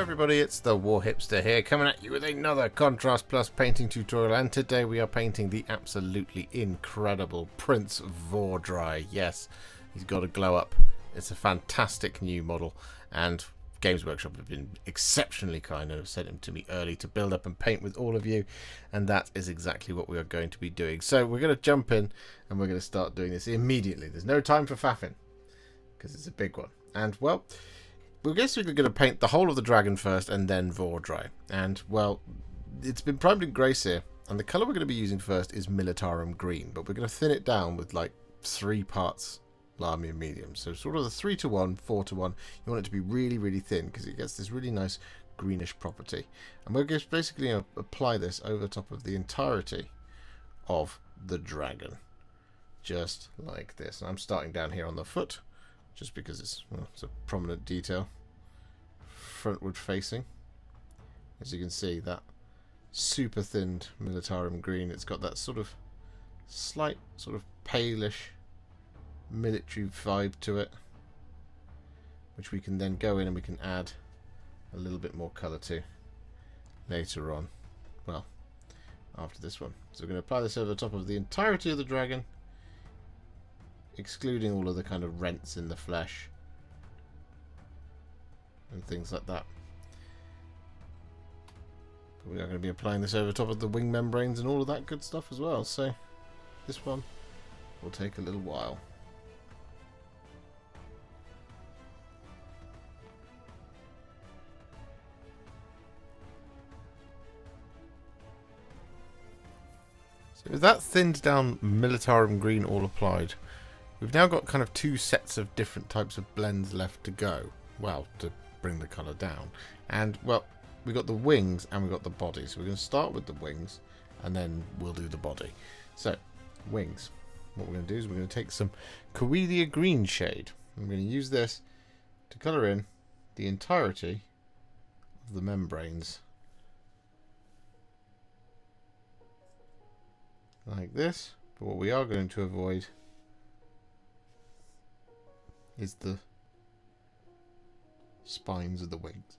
everybody, it's the Warhipster here, coming at you with another Contrast Plus painting tutorial, and today we are painting the absolutely incredible Prince Vhordrai. Yes, he's got a glow up. It's a fantastic new model, and Games Workshop have been exceptionally kind and have sent him to me early to build up and paint with all of you, and that is exactly what we are going to be doing. So we're going to jump in and we're going to start doing this immediately. There's no time for faffing, because it's a big one. And, well, we're basically going to paint the whole of the dragon first and then Vhordrai. And, well, it's been primed in Grace here, and the colour we're going to be using first is Militarum Green, but we're going to thin it down with like 3 parts Lahmian Medium. So sort of the 3:1, 4:1. You want it to be really, really thin because it gets this really nice greenish property. And we're just basically going to apply this over top of the entirety of the dragon. Just like this. And I'm starting down here on the foot, just because it's, well, it's a prominent detail, frontward facing. As you can see, that super thinned Militarum Green, it's got that sort of slight sort of palish military vibe to it, which we can then go in and we can add a little bit more colour to later on, well, after this one. So we're going to apply this over the top of the entirety of the dragon, excluding all of the kind of rents in the flesh and things like that. But we are going to be applying this over the top of the wing membranes and all of that good stuff as well, so this one will take a little while. So with that thinned down Militarum Green all applied, we've now got kind of 2 sets of different types of blends left to go. Well, to bring the colour down. And, well, we've got the wings and we've got the body. So we're going to start with the wings and then we'll do the body. So, wings. What we're going to do is we're going to take some Coelia Greenshade. I'm going to use this to colour in the entirety of the membranes. Like this. But what we are going to avoid is the spines of the wings.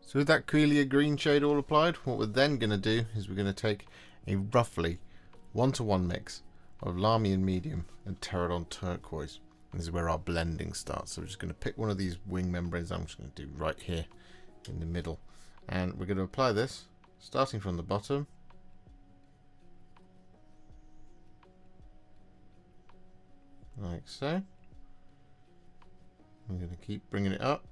So with that Coelia Greenshade all applied, what we're then going to do is we're going to take a roughly 1:1 mix of Lahmian Medium and Terradon Turquoise. And this is where our blending starts. So we're just going to pick one of these wing membranes. I'm just going to do right here in the middle. And we're going to apply this, starting from the bottom. Like so. I'm going to keep bringing it up.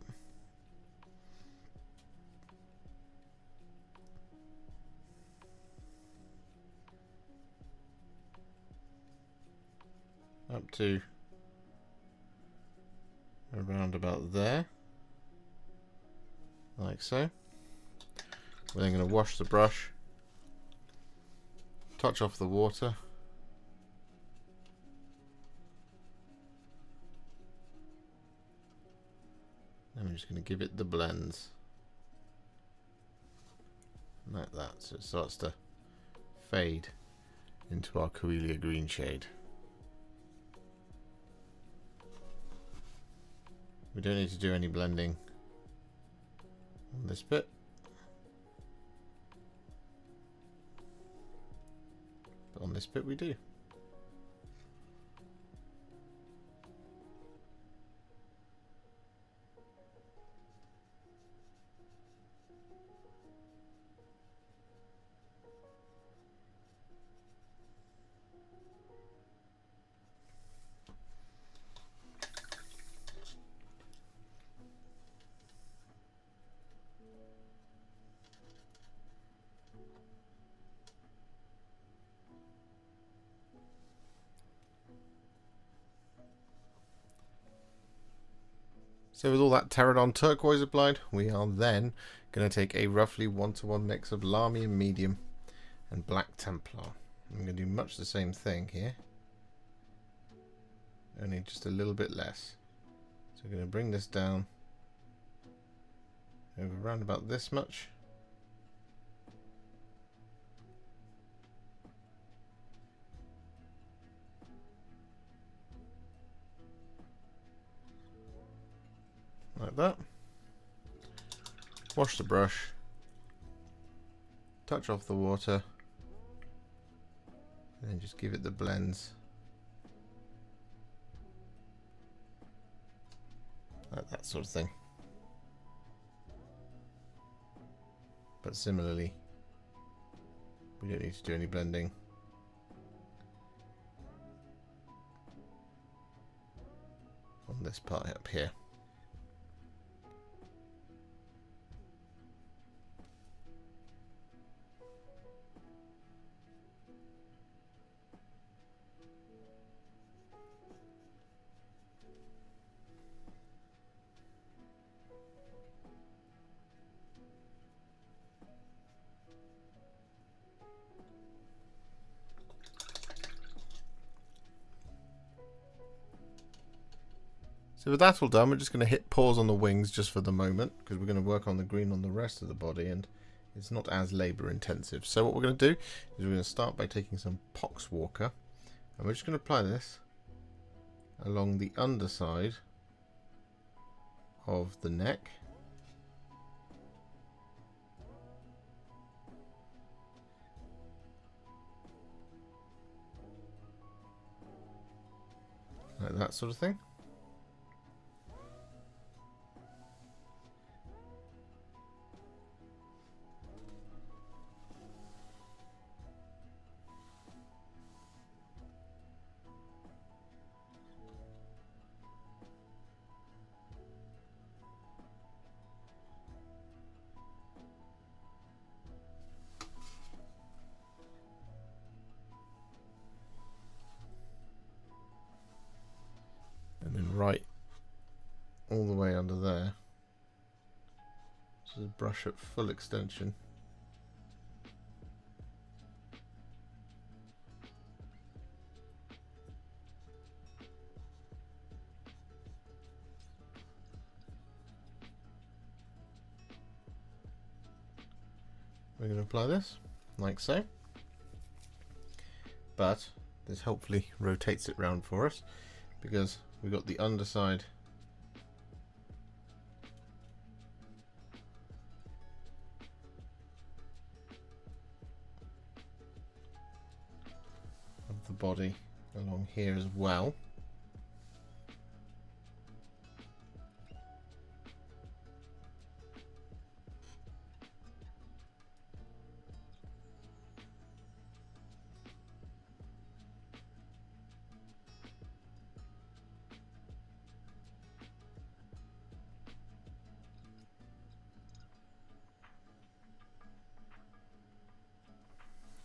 Up to around about there, like so. We're then going to wash the brush, touch off the water, and we're just going to give it the blends like that, so it starts to fade into our Coelia Greenshade. We don't need to do any blending on this bit, but on this bit we do. So with all that Terradon Turquoise applied, we are then going to take a roughly 1:1 mix of Lahmian Medium and Black Templar. I'm going to do much the same thing here, only just a little bit less. So we're going to bring this down over around about this much. Like that. Wash the brush. Touch off the water. And then just give it the blends. Like that sort of thing. But similarly, we don't need to do any blending. On this part up here. So with that all done, we're just going to hit pause on the wings just for the moment, because we're going to work on the green on the rest of the body, and it's not as labour intensive. So what we're going to do is we're going to start by taking some Poxwalker, and we're just going to apply this along the underside of the neck. Like that sort of thing. And then right all the way under there. Just brush at full extension. We're going to apply this like so, but this hopefully rotates it round for us, because we've got the underside of the body along here as well.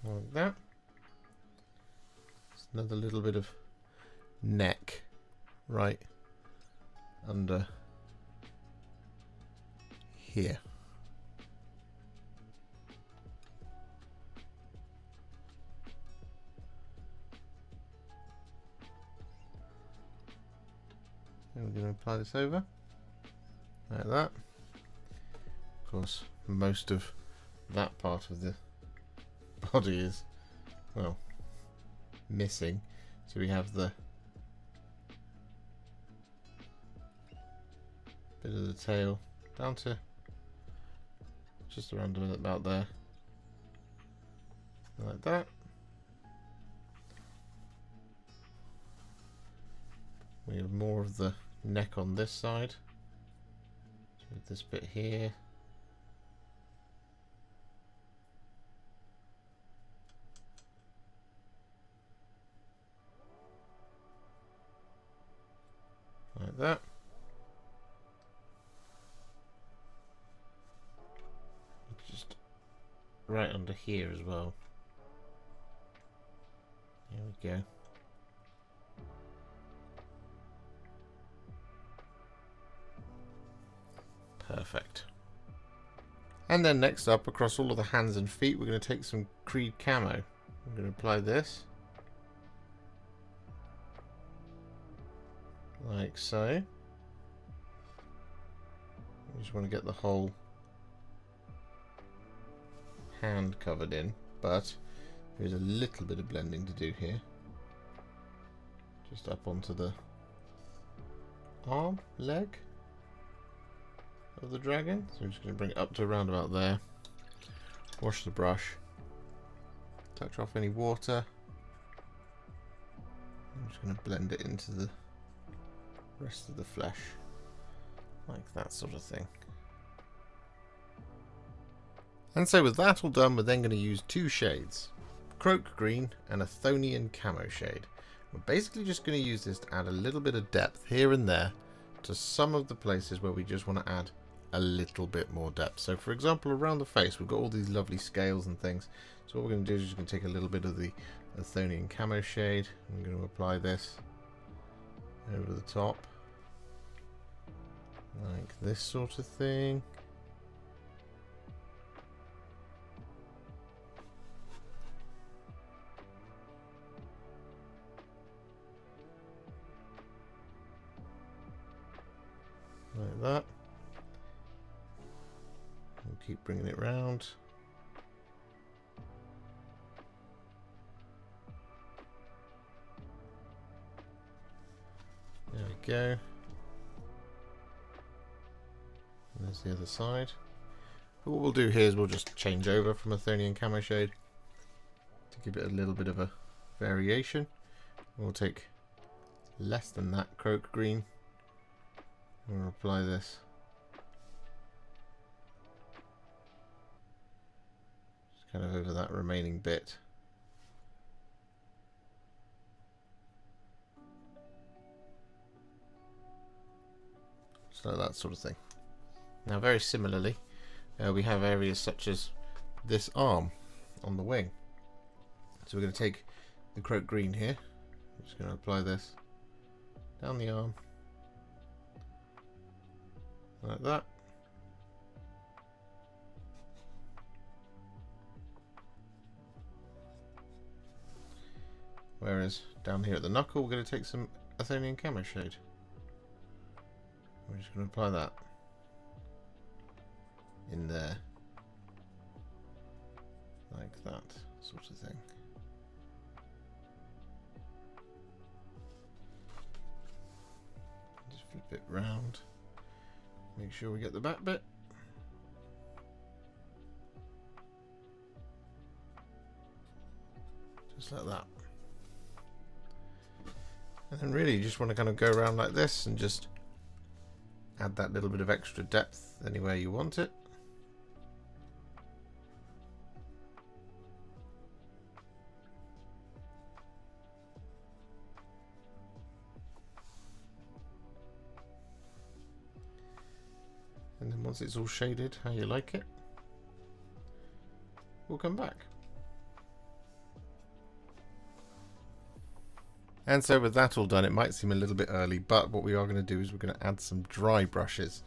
Like that. Just another little bit of neck right under here. And we're going to apply this over like that. Of course, most of that part of the body is, well, missing, so we have the bit of the tail down to just around about there, like that. We have more of the neck on this side, so with this bit here. Like that. Just right under here as well. There we go. Perfect. And then next up, across all of the hands and feet, we're going to take some Creed Camo. I'm going to apply this. Like so. I just want to get the whole hand covered in, but there's a little bit of blending to do here. Just up onto the arm, leg of the dragon. So I'm just going to bring it up to around about there. Wash the brush. Touch off any water. I'm just going to blend it into the rest of the flesh. Like that sort of thing. And so with that all done, we're then going to use two shades. Kroak Green and Athonian Camoshade. We're basically just going to use this to add a little bit of depth here and there to some of the places where we just want to add a little bit more depth. So for example, around the face, we've got all these lovely scales and things. So what we're going to do is just going to take a little bit of the Athonian Camoshade. I'm going to apply this over the top. Like this sort of thing. Like that. We'll keep bringing it round. There we go. And there's the other side. But what we'll do here is we'll just change over from Athonian Camoshade to give it a little bit of a variation. We'll take less than that Kroak Green. We'll apply this just kind of over that remaining bit. Just like that sort of thing. Now very similarly, we have areas such as this arm on the wing. So we're going to take the Kroak Green here. I'm just going to apply this down the arm. Like that. Whereas down here at the knuckle, we're going to take some Athonian Camoshade. We're just going to apply that in there. Like that sort of thing. Just flip it round. Make sure we get the back bit. Just like that. And then really you just want to kind of go around like this and just add that little bit of extra depth anywhere you want it. And then once it's all shaded how you like it, we'll come back. And so with that all done, it might seem a little bit early, but what we are going to do is we're going to add some dry brushes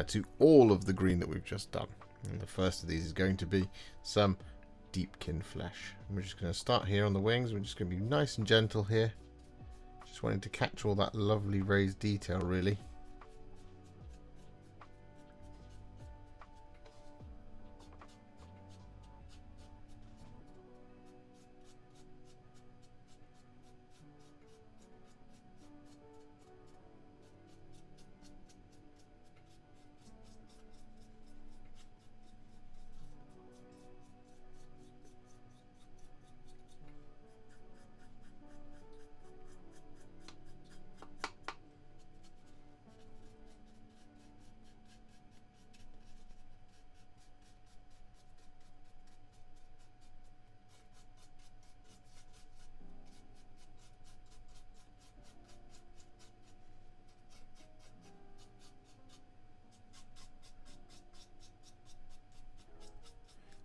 to all of the green that we've just done. And the first of these is going to be some Deepkin Flesh. And we're just going to start here on the wings. We're just going to be nice and gentle here. Just wanting to catch all that lovely raised detail really.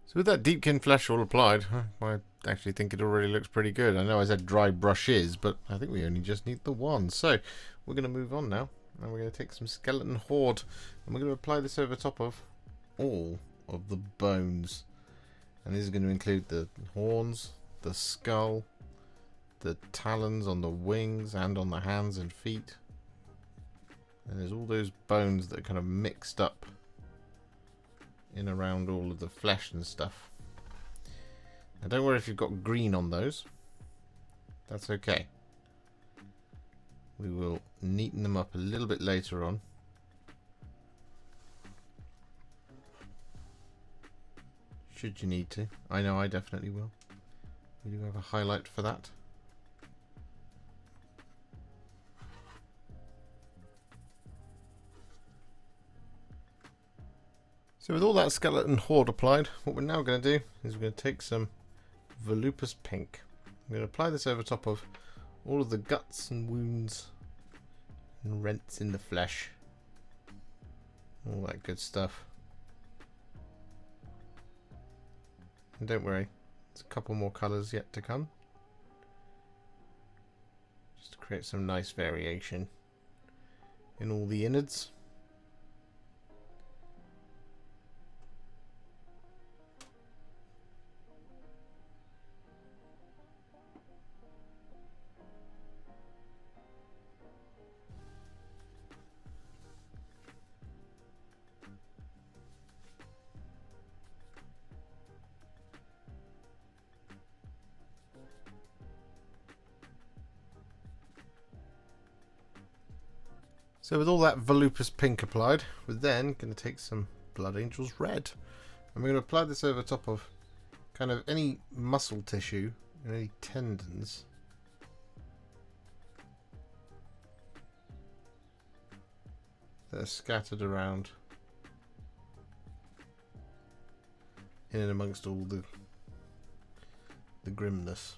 So with that Deepkin Flesh all applied, I actually think it already looks pretty good. I know I said dry brushes, but I think we only just need the one. So we're going to move on now, and we're going to take some Skeleton Horde, and we're going to apply this over top of all of the bones. And this is going to include the horns, the skull, the talons on the wings and on the hands and feet. And there's all those bones that are kind of mixed up in around all of the flesh and stuff. Now don't worry if you've got green on those. That's okay. We will neaten them up a little bit later on. Should you need to. I know I definitely will. We do have a highlight for that. So with all that skeleton horde applied, what we're now going to do is we're going to take some Volupus Pink. I'm going to apply this over top of all of the guts and wounds and rents in the flesh. All that good stuff. And don't worry, there's a couple more colours yet to come. Just to create some nice variation in all the innards. So with all that Volupus Pink applied, we're then going to take some Blood Angels Red. And we're going to apply this over top of kind of any muscle tissue and any tendons. That are scattered around in and amongst all the grimness.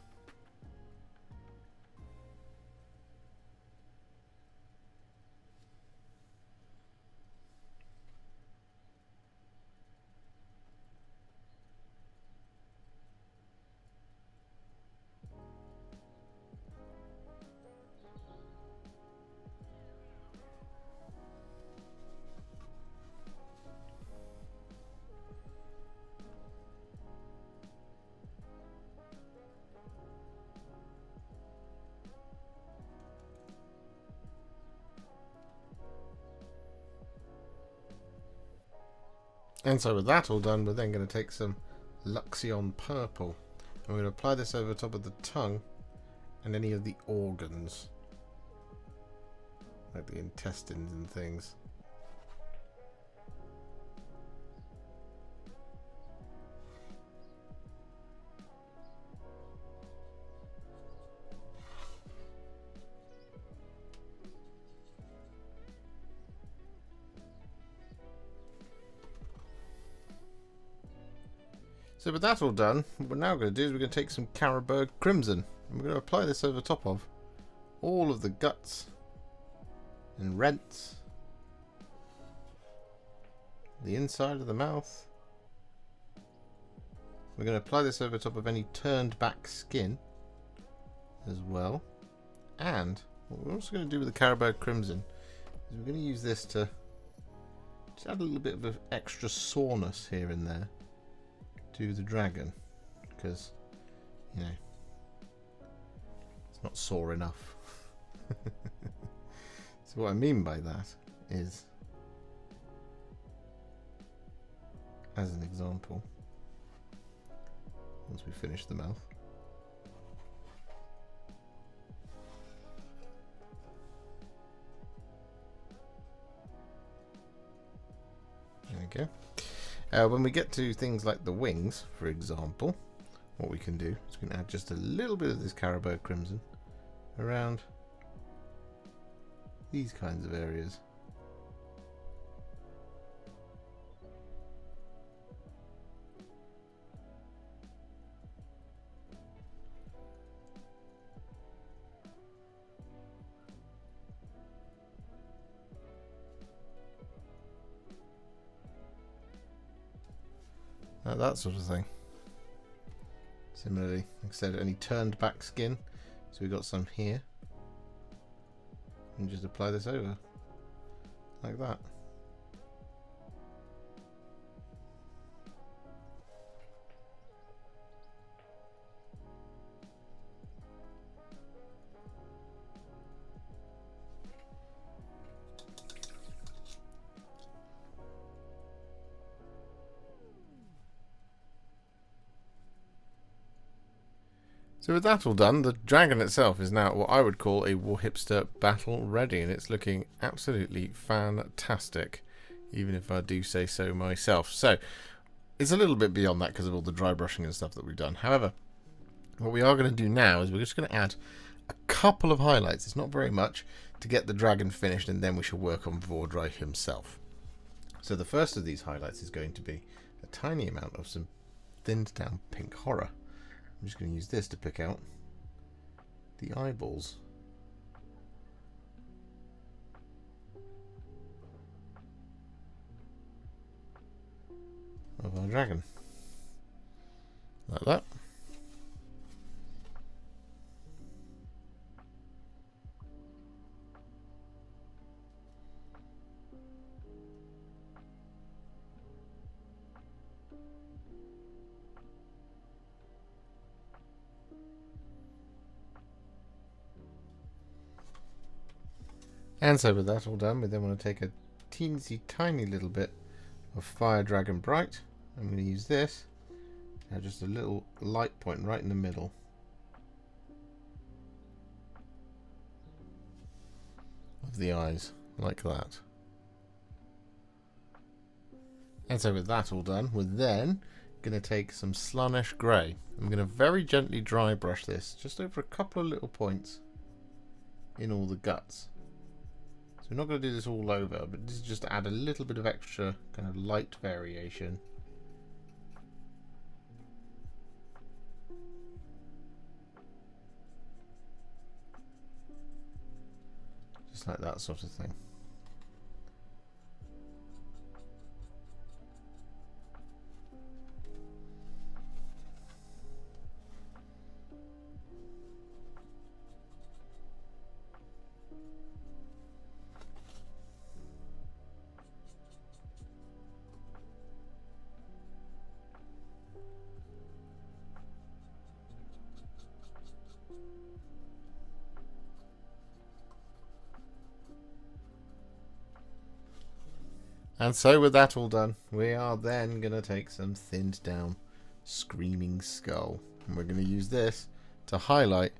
And so with that all done, we're then going to take some Luxion Purple. And we're going to apply this over top of the tongue and any of the organs. Like the intestines and things. So with that all done, what we're now going to do is we're going to take some Carroburg Crimson and we're going to apply this over top of all of the guts and rents, the inside of the mouth. We're going to apply this over top of any turned back skin as well. And what we're also going to do with the Carroburg Crimson is we're going to use this to just add a little bit of extra soreness here and there to the dragon, because you know it's not sore enough. So what I mean by that is, as an example, once we finish the mouth, there we go. When we get to things like the wings, for example, what we can do is we can add just a little bit of this Carroburg Crimson around these kinds of areas. That sort of thing. Similarly, like I said, any turned back skin, so we've got some here, and just apply this over like that. So with that all done, the dragon itself is now what I would call a Warhipster battle ready, and it's looking absolutely fantastic, even if I do say so myself. So it's a little bit beyond that because of all the dry brushing and stuff that we've done. However, what we are going to do now is we're just going to add a couple of highlights. It's not very much to get the dragon finished, and then we shall work on Vhordrai himself. So the first of these highlights is going to be a tiny amount of some thinned down pink horror. I'm just going to use this to pick out the eyeballs of our dragon. Like that. And so with that all done, we then want to take a teensy tiny little bit of Fire Dragon Bright. I'm going to use this, just a little light point right in the middle. Of the eyes, like that. And so with that all done, we're then going to take some Slaanesh Grey. I'm going to very gently dry brush this, just over a couple of little points in all the guts. So we're not going to do this all over, but this is just to add a little bit of extra kind of light variation. Just like that sort of thing. And so with that all done, we are then going to take some thinned down Screaming Skull. And we're going to use this to highlight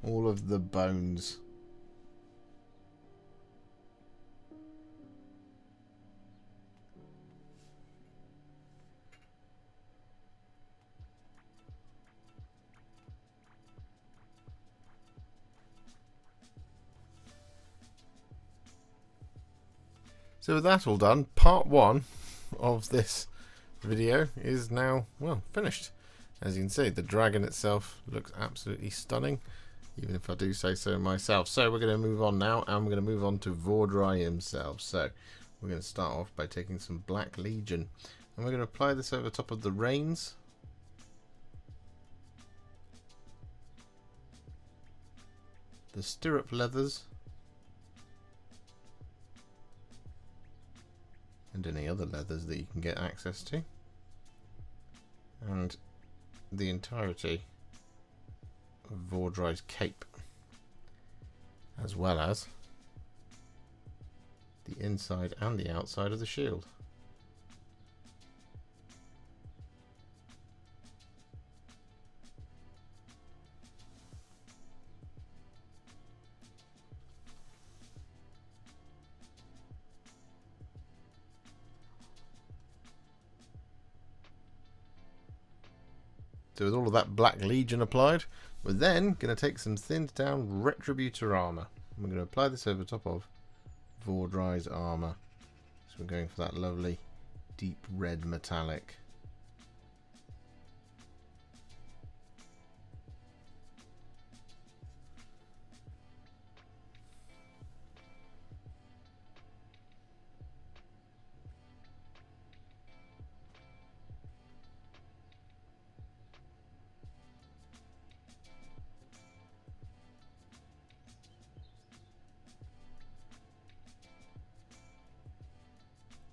all of the bones. So with that all done, part one of this video is now, well, finished. As you can see, the dragon itself looks absolutely stunning, even if I do say so myself. So we're going to move on now, and we're going to move on to Vhordrai himself. So we're going to start off by taking some Black Legion, and we're going to apply this over top of the reins. The stirrup leathers. And any other leathers that you can get access to, and the entirety of Vhordrai's cape, as well as the inside and the outside of the shield. So with all of that Black Legion applied, we're then going to take some thinned down Retributor Armour. And we're going to apply this over top of Vhordrai's armour. So we're going for that lovely deep red metallic.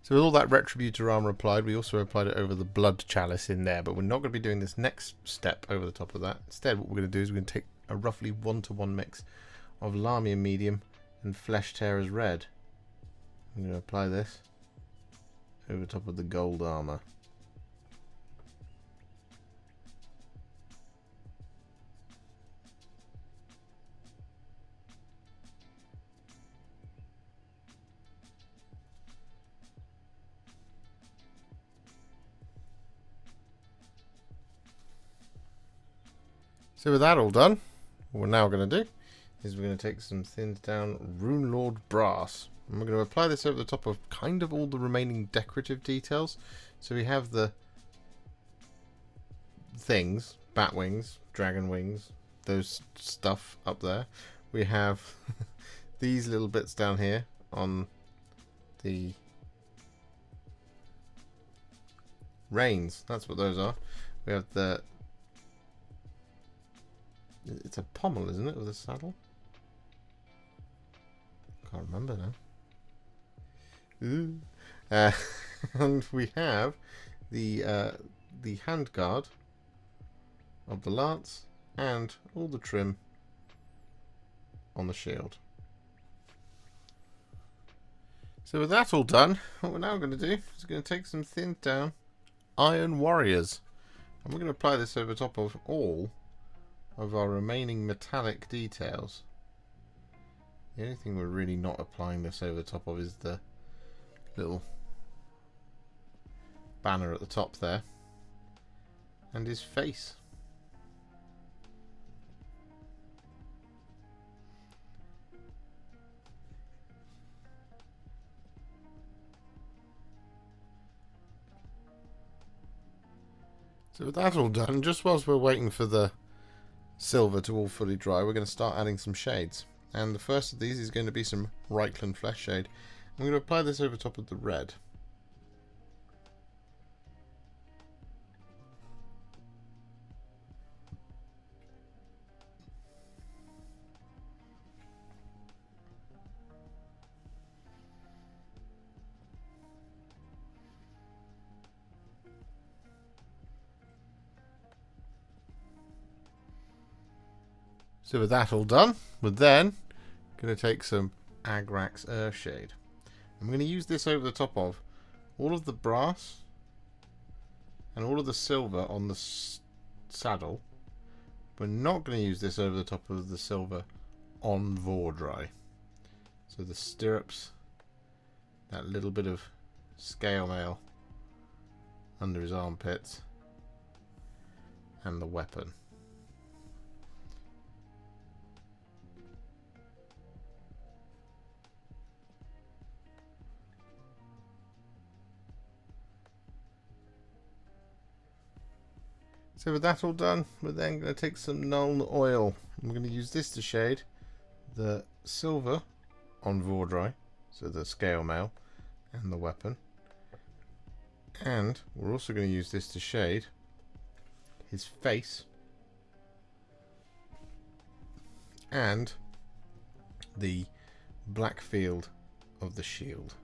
So with all that Retributor Armour applied, we also applied it over the Blood Chalice in there, but we're not going to be doing this next step over the top of that. Instead, what we're going to do is we're going to take a roughly 1-to-1 mix of Lahmian Medium and Flesh Tearers Red. I'm going to apply this over top of the gold armour. So with that all done, what we're now going to do is we're going to take some thinned down Runelord Brass. And we're going to apply this over the top of kind of all the remaining decorative details. So we have the things, bat wings, dragon wings, those stuff up there. We have these little bits down here on the reins. That's what those are. We have the... It's a pommel, isn't it, with a saddle? Can't remember now. Ooh. And we have the handguard of the lance and all the trim on the shield. So with that all done, what we're now going to do is going to take some thinned down Iron Warriors, and we're going to apply this over top of all of our remaining metallic details. The only thing we're really not applying this over the top of is the little banner at the top there and his face. So with that all done, just whilst we're waiting for the silver to all fully dry, we're going to start adding some shades. And the first of these is going to be some Reikland Fleshshade. I'm going to apply this over top of the red. So with that all done, we're then going to take some Agrax Earthshade. I'm going to use this over the top of all of the brass and all of the silver on the saddle. We're not going to use this over the top of the silver on Vhordrai. So the stirrups, that little bit of scale mail under his armpits, and the weapon. So with that all done, we're then going to take some Nuln Oil. I'm going to use this to shade the silver on Vhordrai, so the scale mail and the weapon. And we're also going to use this to shade his face and the black field of the shield.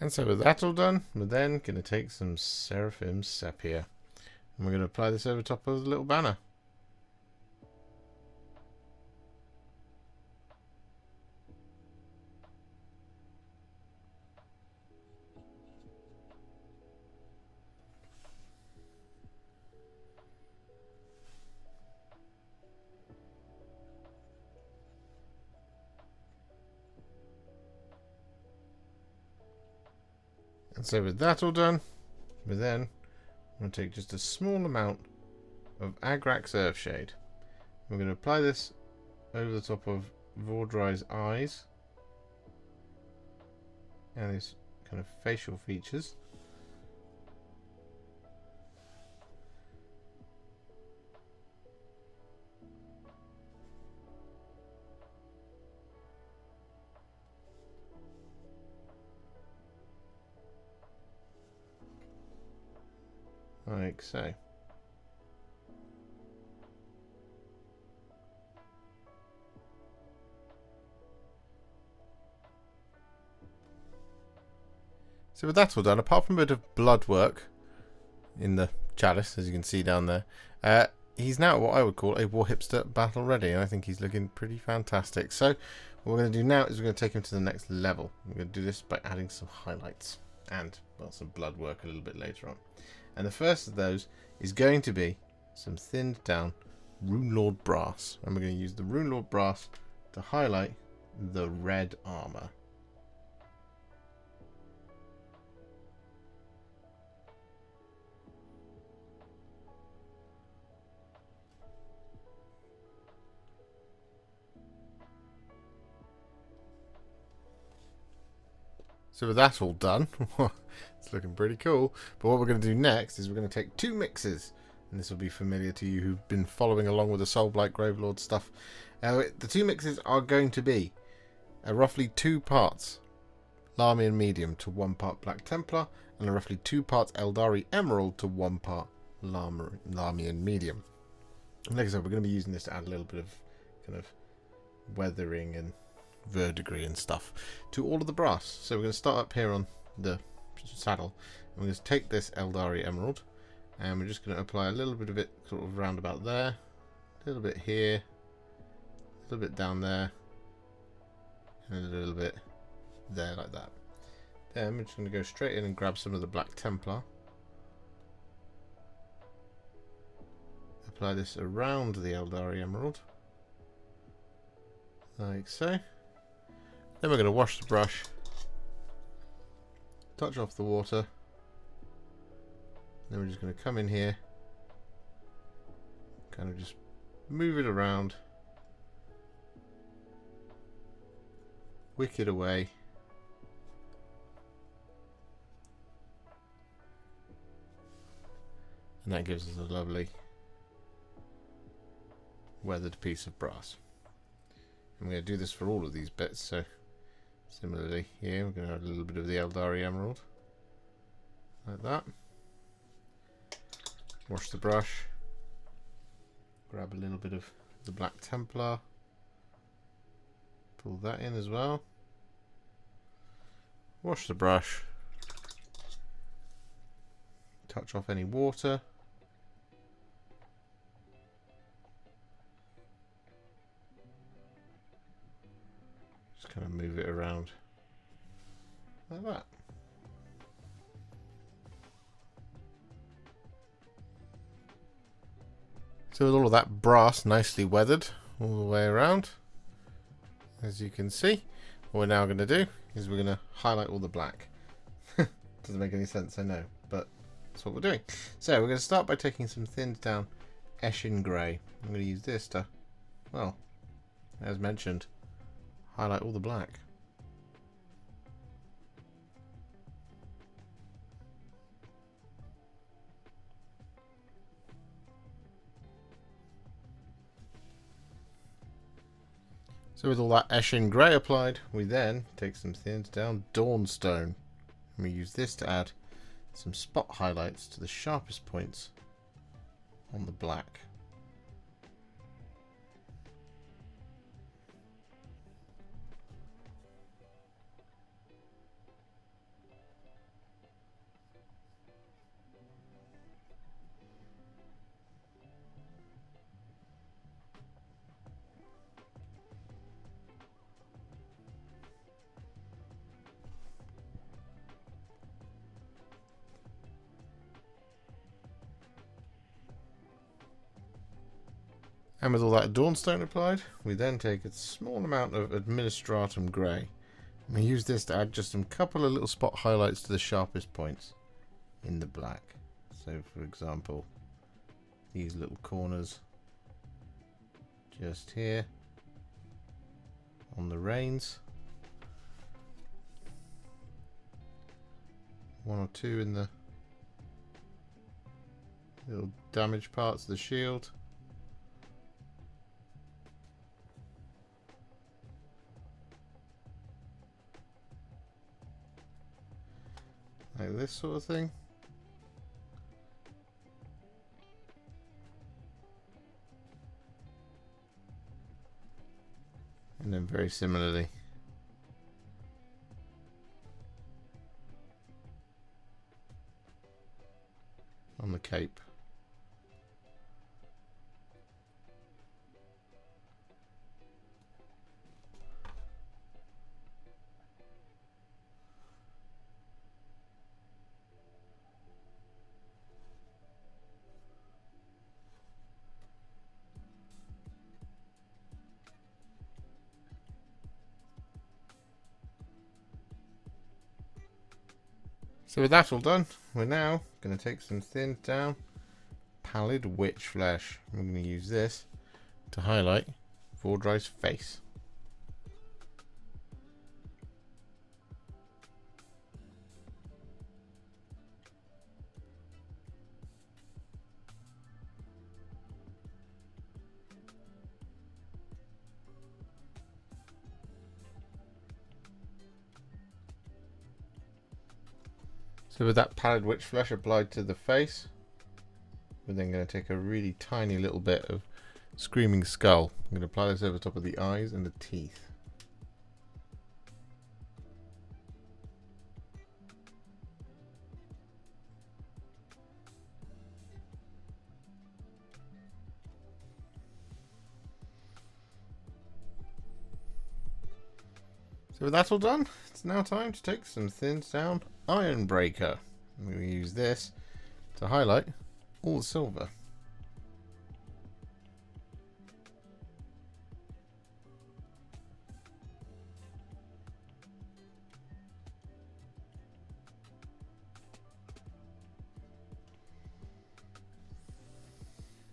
And so with that all done, we're then going to take some Seraphim Sepia. And we're going to apply this over top of the little banner. And so with that all done, we're then going to take just a small amount of Agrax Earthshade. We're going to apply this over the top of Vhordrai's eyes and his kind of facial features. Like so. So with that all done, apart from a bit of blood work in the chalice, as you can see down there, he's now what I would call a Warhipster battle ready, and I think he's looking pretty fantastic. So what we're going to do now is we're going to take him to the next level. We're going to do this by adding some highlights and, well, some blood work a little bit later on. And the first of those is going to be some thinned down Runelord Brass. And we're going to use the Runelord Brass to highlight the red armour. So with that all done, it's looking pretty cool. But what we're going to do next is we're going to take two mixes. And this will be familiar to you who've been following along with the Soulblight Gravelords stuff. The two mixes are going to be roughly 2 parts Lahmian Medium to 1 part Black Templar, and roughly 2 parts Aeldari Emerald to 1 part Lahmian Medium. And like I said, we're going to be using this to add a little bit of kind of weathering and verdigris and stuff to all of the brass. So we're going to start up here on the saddle, and we're going to take this Aeldari Emerald, and we're just going to apply a little bit of it sort of round about there, a little bit here, a little bit down there, and a little bit there, like that. Then we're just going to go straight in and grab some of the Black Templar, apply this around the Aeldari Emerald like so. Then we're going to wash the brush, touch off the water, then we're just going to come in here, kind of just move it around, wick it away, and that gives us a lovely weathered piece of brass. I'm going to do this for all of these bits, so similarly here we're going to add a little bit of the Aeldari Emerald like that, wash the brush, grab a little bit of the Black Templar, pull that in as well, wash the brush, touch off any water, kind of move it around like that. So with all of that brass nicely weathered all the way around, as you can see, what we're now going to do is we're going to highlight all the black. Doesn't make any sense, I know, but that's what we're doing. So we're going to start by taking some thinned down Eshin Grey. I'm going to use this to, well, as mentioned, highlight all the black. So with all that Eshin Grey applied, we then take some thinned down Dawnstone, and we use this to add some spot highlights to the sharpest points on the black. And with all that Dawnstone applied, we then take a small amount of Administratum Grey. And we use this to add just some couple of little spot highlights to the sharpest points in the black. So for example, these little corners just here on the reins. 1 or 2 in the little damaged parts of the shield. Like this sort of thing. And then very similarly on the cape. So with that all done, we're now going to take some thinned down Pallid Wych Flesh. We're going to use this to highlight Vhordrai's face. So with that Pallid Wych Flesh applied to the face, we're then going to take a really tiny little bit of Screaming Skull. I'm going to apply this over top of the eyes and the teeth. So with that all done, it's now time to take some thinned down Ironbreaker. I'm going to use this to highlight all the silver.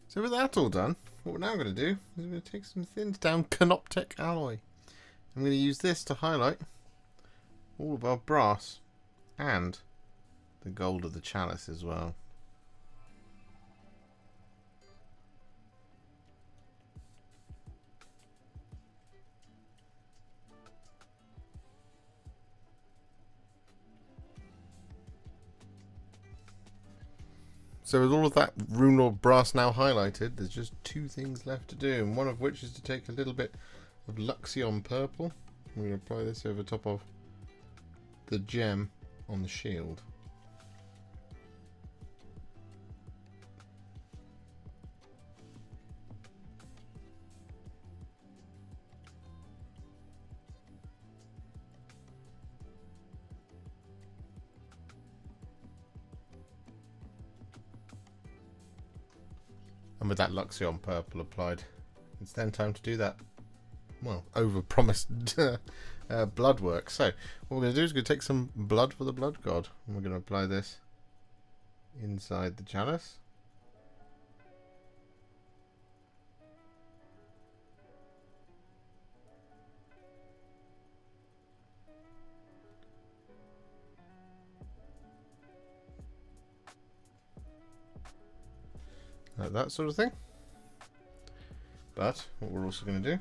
So with that all done, what we're now going to do is we're going to take some thinned down Canoptek Alloy. I'm going to use this to highlight all of our brass and the gold of the chalice as well. So with all of that Runelord Brass now highlighted, there's just two things left to do, and one of which is to take a little bit of Luxion Purple. We're going to apply this over top of the gem on the shield. And with that Luxion Purple applied, it's then time to do that, well, over-promised blood work. So what we're going to do is we're going to take some blood for the blood god, and we're going to apply this inside the chalice. Like that sort of thing. But what we're also going to do,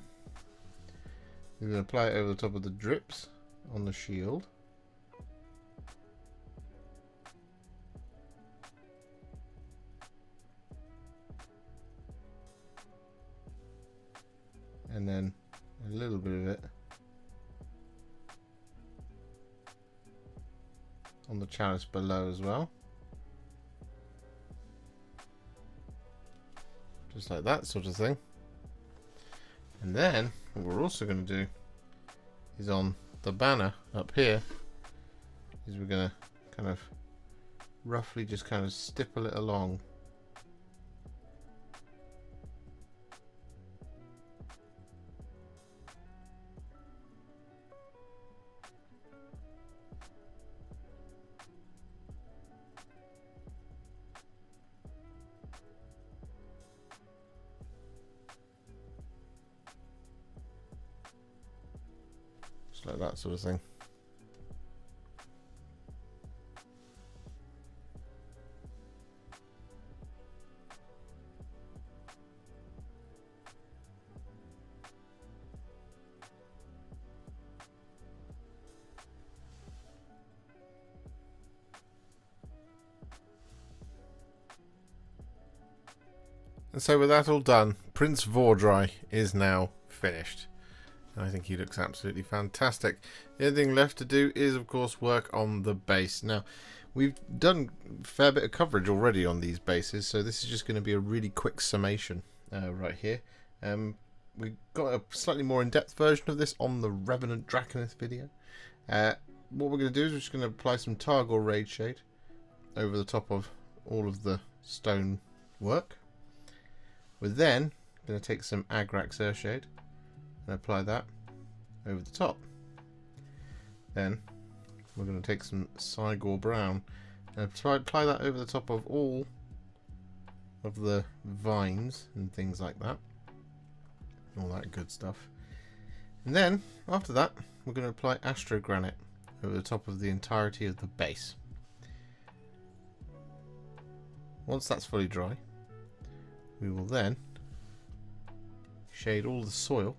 we're going to apply it over the top of the drips on the shield. And then a little bit of it on the chalice below as well. Just like that sort of thing. And then what we're also going to do is on the banner up here is we're going to kind of roughly just kind of stipple it along. Like that sort of thing. And so with that all done, Prince Vhordrai is now finished. I think he looks absolutely fantastic. The only thing left to do is, of course, work on the base. Now, we've done a fair bit of coverage already on these bases, so this is just going to be a really quick summation right here. We got a slightly more in-depth version of this on the Revenant Draconith video. What we're going to do is we're just going to apply some Targor Raidshade over the top of all of the stone work. We're then going to take some Agrax Earthshade and apply that over the top. Then we're going to take some Cygor Brown and apply that over the top of all of the vines and things like that. All that good stuff. And then, after that, we're going to apply Astro Granite over the top of the entirety of the base. Once that's fully dry, we will then shade all the soil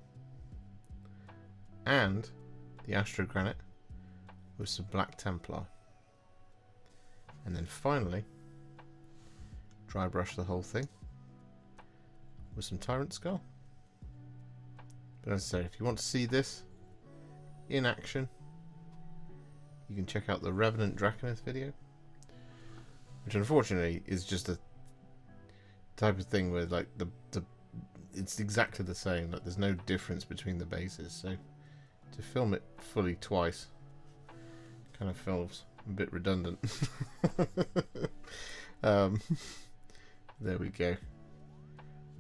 and the Astro Granite with some Black Templar. And then finally, dry brush the whole thing with some Tyrant Skull. But as I say, if you want to see this in action, you can check out the Revenant Draconith video, which unfortunately is just a type of thing where like it's exactly the same. Like there's no difference between the bases, so to film it fully twice kind of feels a bit redundant. There we go.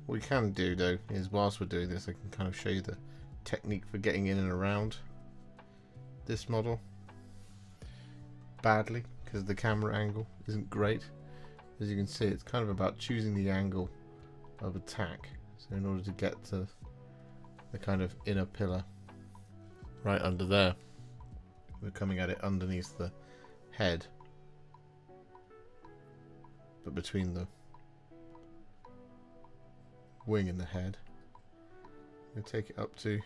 What we can do though is, whilst we're doing this, I can kind of show you the technique for getting in and around this model badly, because the camera angle isn't great. As you can see, it's kind of about choosing the angle of attack. So in order to get to the kind of inner pillar right under there, we're coming at it underneath the head, but between the wing and the head. We'll take it up to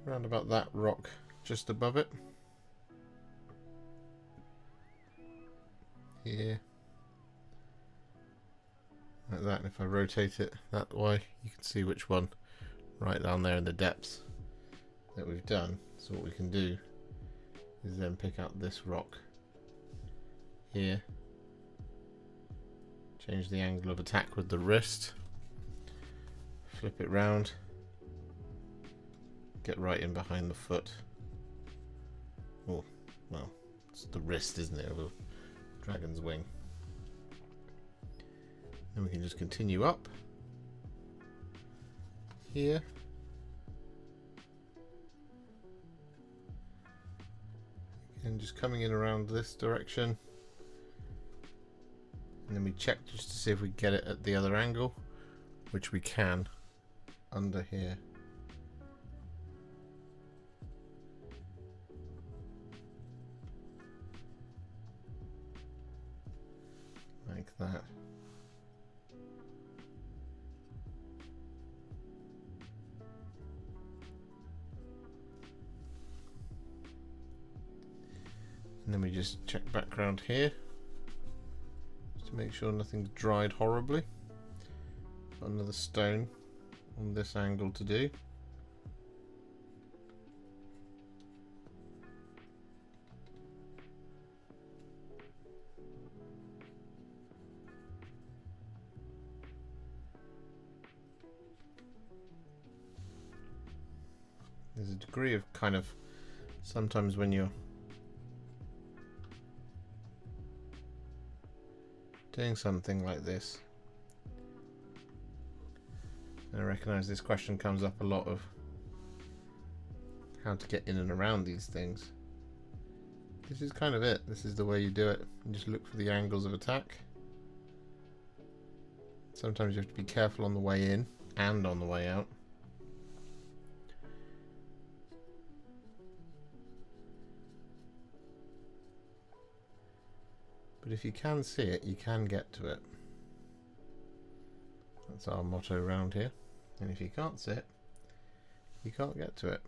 around about that rock just above it. Here. Like that, and if I rotate it that way, you can see which one right down there in the depths that we've done. So what we can do is then pick out this rock here, change the angle of attack with the wrist, flip it round, get right in behind the foot. Oh, well, it's the wrist, isn't it, of a dragon's wing. Then we can just continue up here. And just coming in around this direction. And then we check just to see if we get it at the other angle, which we can under here. Like that. And then we just check back around here just to make sure nothing's dried horribly. Got another stone on this angle to do. There's a degree of kind of, sometimes when you're doing something like this, and I recognise this question comes up a lot, of how to get in and around these things. This is kind of it. This is the way you do it. You just look for the angles of attack. Sometimes you have to be careful on the way in and on the way out. But if you can see it, you can get to it. That's our motto around here. And if you can't see it, you can't get to it.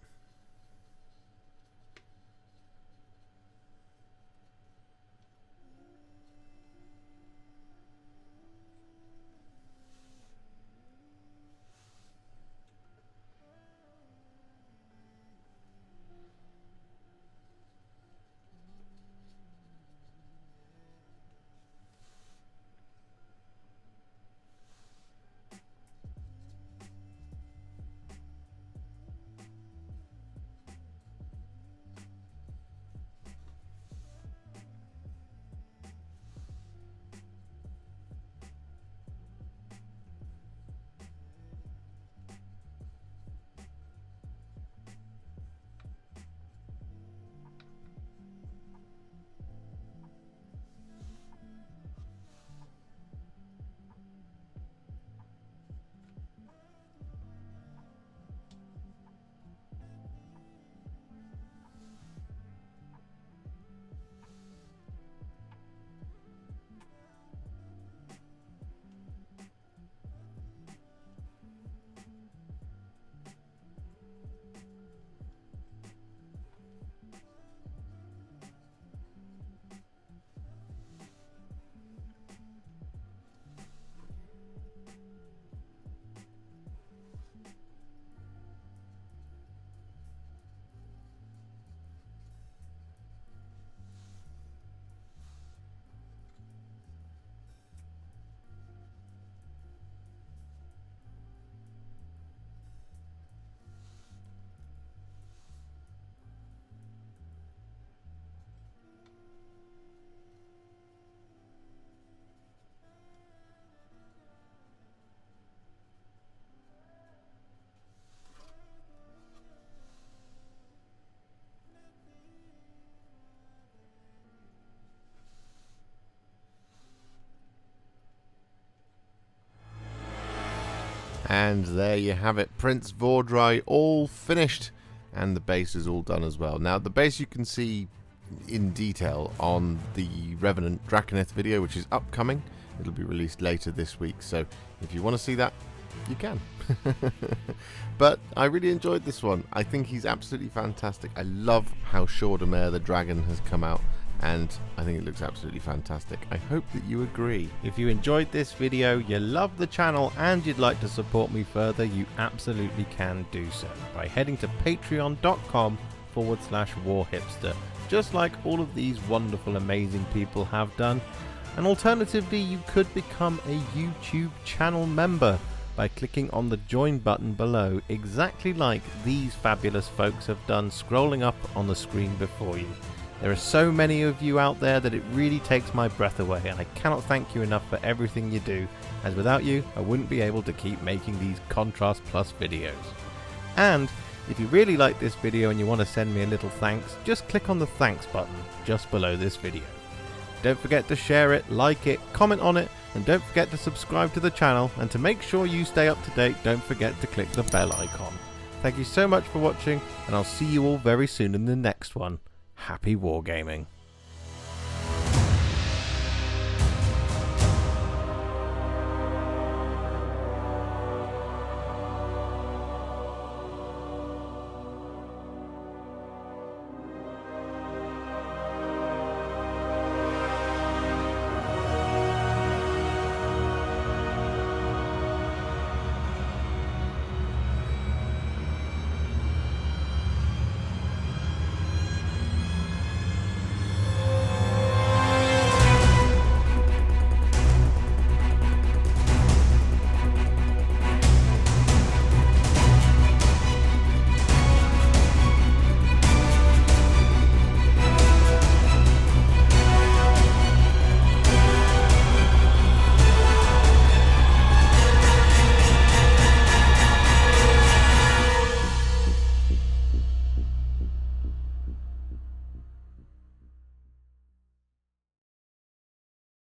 And there you have it, Prince Vhordrai all finished, and the base is all done as well. Now the base you can see in detail on the Revenant Draconith video, which is upcoming. It'll be released later this week, so if you want to see that, you can. But I really enjoyed this one. I think he's absolutely fantastic. I love how Shordamer the dragon has come out, and I think it looks absolutely fantastic. I hope that you agree. If you enjoyed this video, you love the channel, and you'd like to support me further, you absolutely can do so by heading to patreon.com/warhipster, just like all of these wonderful, amazing people have done. And alternatively, you could become a YouTube channel member by clicking on the join button below, exactly like these fabulous folks have done, scrolling up on the screen before you. There are so many of you out there that it really takes my breath away, and I cannot thank you enough for everything you do, as without you I wouldn't be able to keep making these Contrast Plus videos. And if you really like this video and you want to send me a little thanks, just click on the thanks button just below this video. Don't forget to share it, like it, comment on it, and don't forget to subscribe to the channel, and to make sure you stay up to date, don't forget to click the bell icon. Thank you so much for watching, and I'll see you all very soon in the next one. Happy wargaming.